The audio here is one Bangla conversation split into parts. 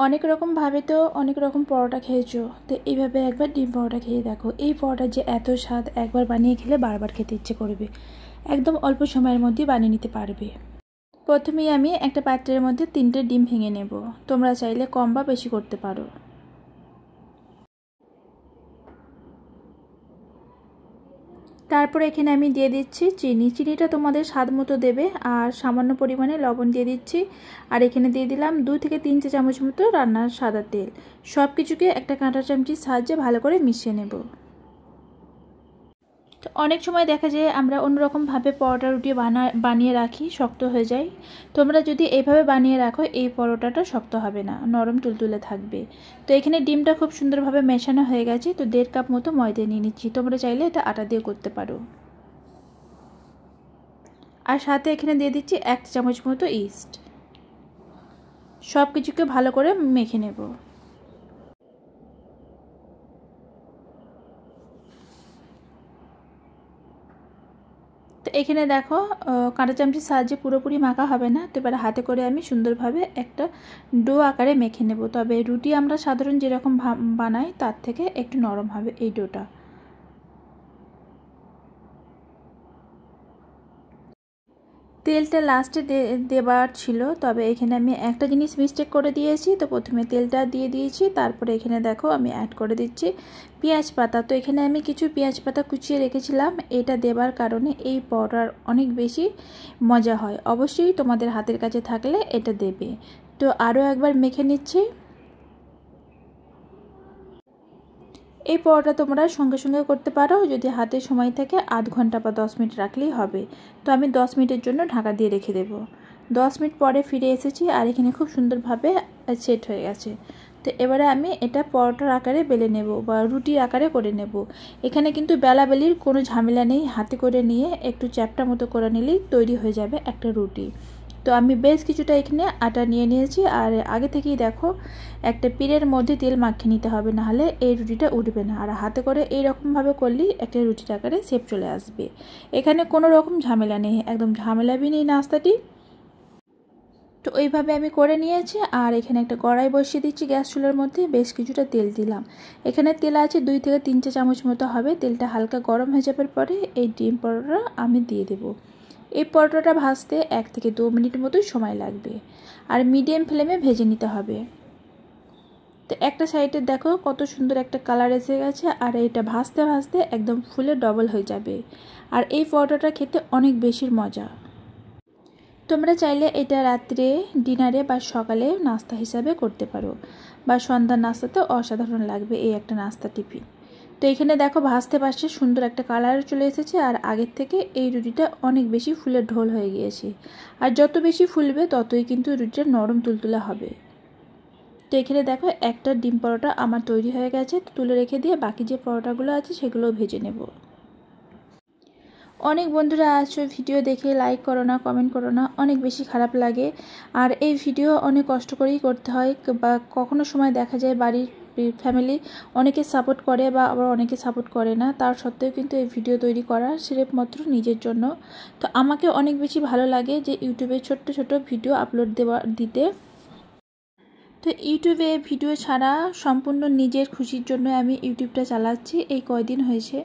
অনেক রকমভাবে তো অনেক রকম পরোটা খেয়েছো, তো এইভাবে একবার ডিম পরোটা খেয়ে দেখো। এই পরোটা যে এত স্বাদ, একবার বানিয়ে খেলে বারবার খেতে ইচ্ছে করবে। একদম অল্প সময়ের মধ্যে বানিয়ে নিতে পারবে। প্রথমেই আমি একটা পাত্রের মধ্যে 3টে ডিম ভেঙে নেব। তোমরা চাইলে কম বা বেশি করতে পারো। তারপর এখানে আমি দিয়ে দিচ্ছি চিনি। চিনিটা তোমাদের স্বাদ মতো দেবে, আর সামান্য পরিমাণে লবণ দিয়ে দিচ্ছি। আর এখানে দিয়ে দিলাম 2 থেকে 3 চা চামচ মতো রান্নার সাদা তেল। সব কিছুকে একটা কাঁটা চামচির সাহায্যে ভালো করে মিশিয়ে নেব। তো অনেক সময় দেখা যায় আমরা অন্যরকমভাবে পরোটা রুটি বানিয়ে রাখি, শক্ত হয়ে যায়। তোমরা যদি এইভাবে বানিয়ে রাখো, এই পরোটাটা শক্ত হবে না, নরম তুলতুলে থাকবে। তো এখানে ডিমটা খুব সুন্দরভাবে মেশানো হয়ে গেছে। তো 1.5 কাপ মতো ময়দা নিয়ে নিচ্ছি। তোমরা চাইলে এটা আটা দিয়ে করতে পারো। আর সাথে এখানে দিয়ে দিচ্ছি 1 চামচ মতো ইস্ট। সব কিছুকে ভালো করে মেখে নেব। তো এখানে দেখো কাঁটা চামচির সাহায্যে পুরোপুরি মাখা হবে না। তো এবার হাতে করে আমি সুন্দরভাবে একটা ডো আকারে মেখে নেব। তবে রুটি আমরা সাধারণ যেরকম বানাই তার থেকে একটু নরম হবে এই ডোটা। তেলটা লাস্টে দেবার ছিল, তবে এখানে আমি একটা জিনিস মিস্টেক করে দিয়েছি। তো প্রথমে তেলটা দিয়ে দিয়েছি, তারপরে এখানে দেখো আমি অ্যাড করে দিচ্ছি পেঁয়াজ পাতা। তো এখানে আমি কিছু পেঁয়াজ পাতা কুচিয়ে রেখেছিলাম। এটা দেবার কারণে এই পরোটার অনেক বেশি মজা হয়। অবশ্যই তোমাদের হাতের কাছে থাকলে এটা দেবে। তো আরও একবার মেখে নিচ্ছি। এই পরোটা তোমরা সঙ্গে সঙ্গে করতে পারো, যদি হাতে সময় থাকে আধ ঘন্টা বা 10 মিনিট রাখলেই হবে। তো আমি 10 মিনিটের জন্য ঢাকা দিয়ে রেখে দেব। 10 মিনিট পরে ফিরে এসেছি, আর এখানে খুব সুন্দরভাবে সেট হয়ে গেছে। তো এবারে আমি এটা পরোটার আকারে বেলে নেব বা রুটির আকারে করে নেব। এখানে কিন্তু বেলাবেলির কোনো ঝামেলা নেই। হাতে করে নিয়ে একটু চ্যাপটা মতো করে নিলেই তৈরি হয়ে যাবে একটা রুটি। তো আমি বেশ কিছুটা এখানে আটা নিয়ে নিয়েছি। আর আগে থেকেই দেখো একটা পিঁড়ের মধ্যে তেল মাখিয়ে নিতে হবে, নাহলে এই রুটিটা উঠবে না। আর হাতে করে এইরকমভাবে করলেই একটা রুটির আকারে শেপ চলে আসবে। এখানে কোনো রকম ঝামেলা নেই, একদম ঝামেলাবি নেই নাস্তাটি। তো ওইভাবে আমি করে নিয়েছি। আর এখানে একটা কড়াই বসিয়ে দিচ্ছি গ্যাস চুলার মধ্যে। বেশ কিছুটা তেল দিলাম। এখানে তেল আছে 2 থেকে 3 চা চামচ মতো হবে। তেলটা হালকা গরম হয়ে যাবার পরে এই ডিম পরোটা আমি দিয়ে দেবো। এই পরোটাটা ভাজতে 1 থেকে 2 মিনিট মতোই সময় লাগবে, আর মিডিয়াম ফ্লেমে ভেজে নিতে হবে। তো একটা সাইডে দেখো কত সুন্দর একটা কালার এসে গেছে, আর এটা ভাজতে ভাজতে একদম ফুলে ডবল হয়ে যাবে। আর এই পরোটাটা খেতে অনেক বেশি মজা। তোমরা চাইলে এটা রাত্রে ডিনারে বা সকালে নাস্তা হিসাবে করতে পারো, বা সন্ধ্যার নাস্তাতে অসাধারণ লাগবে এই একটা নাস্তা টিফিন। তো এখানে দেখো ভাজতে ভাজতে সুন্দর একটা কালার চলে এসেছে, আর আগের থেকে এই রুটিটা অনেক বেশি ফুলে ঢোল হয়ে গিয়েছে। আর যত বেশি ফুলবে ততই কিন্তু রুটিটা নরম তুলতুলে হবে। তো এখানে দেখো একটা ডিম পরোটা আমার তৈরি হয়ে গেছে। তুলে রেখে দিয়ে বাকি যে পরোটাগুলো আছে সেগুলোও ভেজে নেব। অনেক বন্ধুরা আছো ভিডিও দেখে লাইক করো না, কমেন্ট করো না, অনেক বেশি খারাপ লাগে। আর এই ভিডিও অনেক কষ্ট করেই করতে হয়, বা কখনো সময় দেখা যায় বাড়ির ফ্যামিলি অনেকে সাপোর্ট করে বা আবার অনেকে সাপোর্ট করে না। তার সত্ত্বেও কিন্তু এই ভিডিও তৈরি করা সির্ফ মাত্র নিজের জন্য। তো আমাকে অনেক বেশি ভালো লাগে যে ইউটিউবে ছোট্ট ছোট ভিডিও আপলোড দিতে। তো ইউটিউবে ভিডিও ছাড়া সম্পূর্ণ নিজের খুশির জন্য আমি ইউটিউবটা চালাচ্ছি এই কয়দিন হয়েছে।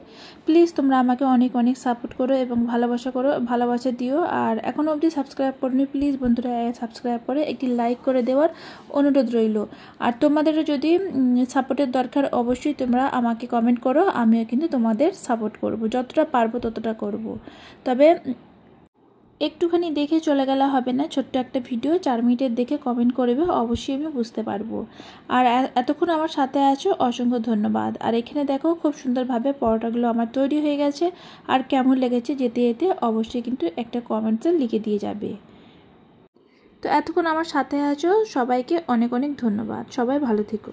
প্লিজ তোমরা আমাকে অনেক অনেক সাপোর্ট করো এবং ভালোবাসা দিও। আর এখনও অবধি সাবস্ক্রাইব করোনি, প্লিজ বন্ধুরা সাবস্ক্রাইব করে একটি লাইক করে দেওয়ার অনুরোধ রইল। আর তোমাদেরও যদি সাপোর্টের দরকার, অবশ্যই তোমরা আমাকে কমেন্ট করো, আমিও কিন্তু তোমাদের সাপোর্ট করব, যতটা পারবো ততটা করব। তবে একটুখানি দেখে চলে গেলে হবে না। ছোট্ট একটা ভিডিও 4 মিনিটের দেখে কমেন্ট করবে, অবশ্যই আমি বুঝতে পারবো। আর এতক্ষণ আমার সাথে আছো, অসংখ্য ধন্যবাদ। আর এখানে দেখো খুব সুন্দরভাবে পরোটাগুলো আমার তৈরি হয়ে গেছে। আর কেমন লেগেছে যেতে যেতে অবশ্যই কিন্তু একটা কমেন্টসে লিখে দিয়ে যাবে। তো এতক্ষণ আমার সাথে আছো, সবাইকে অনেক অনেক ধন্যবাদ। সবাই ভালো থেকো।